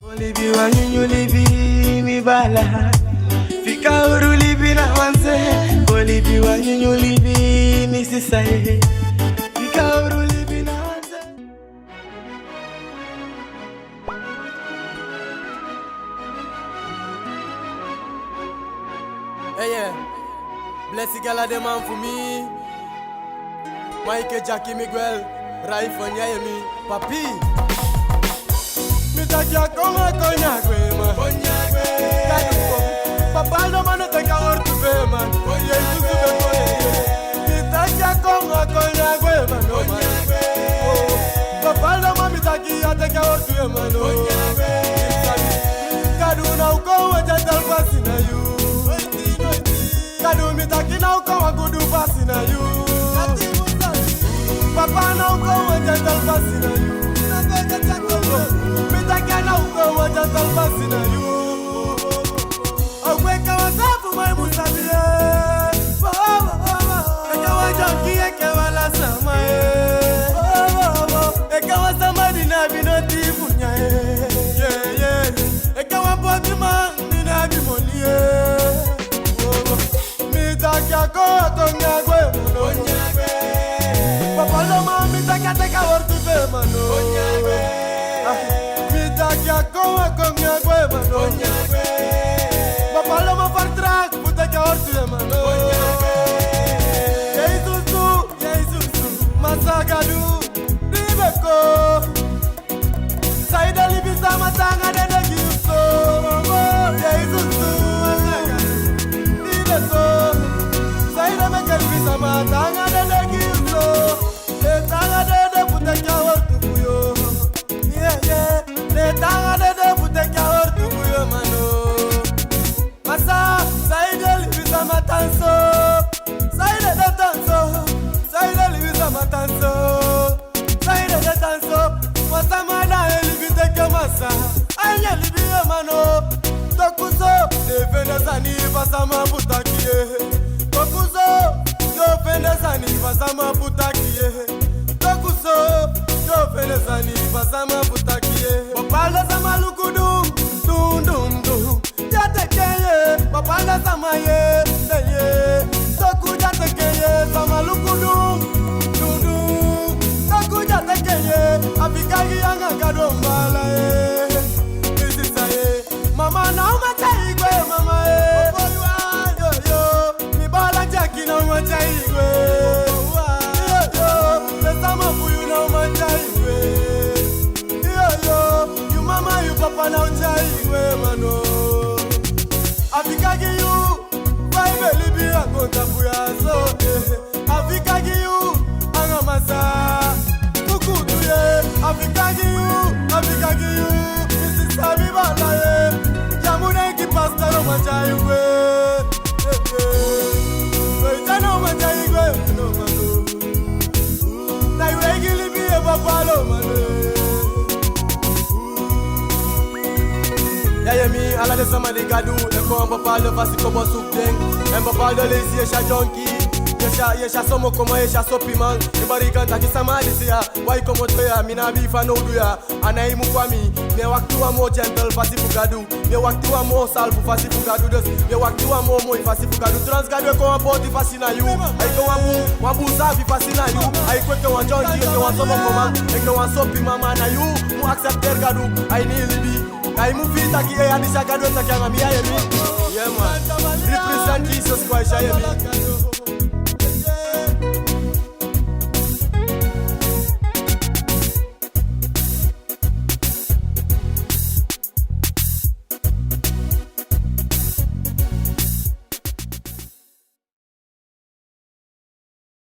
Olibi wanyunyu libi mi bala Fika uru libi na wanze Olibi wanyunyu libi mi sisaye Fika uru libi na wanze Hey yeah, bless the gala dem man for me. Mike Jackie Miguel, Raif Onyayemi, Papi. Mi takia konga konyagwe man. Konyagwe. Papa no mano teka ortu be man. Oye tutu be kone. Mi takia konga konyagwe man. Konyagwe. Papa no mami takia teka ortu be man. Konyagwe. Kaduna uko wajatal pasi na you. Kadu mi takina uko wagudu pasi na you. Papa na uko wajatal pasi na you. Mi takina uko wajatal pasi na you. Okweka wasafu mai musabie. Eka wajanki eke wala sama Eka wasama dina binoti funya Eka wapoti ma dina bimoni Mitakia konyagwe mano Papa loma mitakia teka ortu be mano Mitakia konyagwe mano Papa loma fartrak mitakia ortu be mano Yesusu Masagadu Ribeko Saida libisa matanga dede gifto Yesusu Saida mekaribisa matanga dede gifto Letanga dede putekia ortu buyo Letanga dede putekia ortu buyo mano Masa Saida libisa matanso Saida de tanso Saida libisa matanso Saida de tanso Wasamana elibite kemasa Anya libiye mano Tokuzo Defendezani basama putakie Tokuzo Defendezani basama putakie Tokuzo Defendezani basama putakie Bapala sama lukudu Dum dum dum Yatekeye Bapala sama ye Deye Toku yatekeye sama lukudu Dum dum Toku yatekeye Abigagi yanga kadombala Mama na umachaigwe mama yo yo mi bala jaki na umachaigwe yo lesama fuyu na umachaigwe yo you mama you papa na umachaigwe mano Afikagi you vibe libi akonta fuya so Afikagi you anga masa kukuduye Afikagi you Mrs. Sabi bala Jamune ki pasta no manjaiwe no manjaiwe no mano Na iwe gili bi e papalo mano Yayemi ala de sama de gadu E ko papalo fasi ko bosuk deng E papalo lezi yesha junkie Yesha somo como yesha sopi man Ibari kanta kisama disia Wai komo trea mina bifa no duya Anaimu kwa mi Me waktu wa mo gentle fasi fugadu Me waktu wa mo salvu fasi fugadu des Me waktu wa mo moi fasi fugadu Transgadu ko wapoti fasi na you Aiko wabu safi fasi na you Aiko ke wan jonki ke wan somo koma Eke wan sopi mama na you Mu accepter gadu Ai ni libi Ai mu fita ki e adisha gadu Taki anga mi ayemi Yeah man Represent Jesus Christ ayemi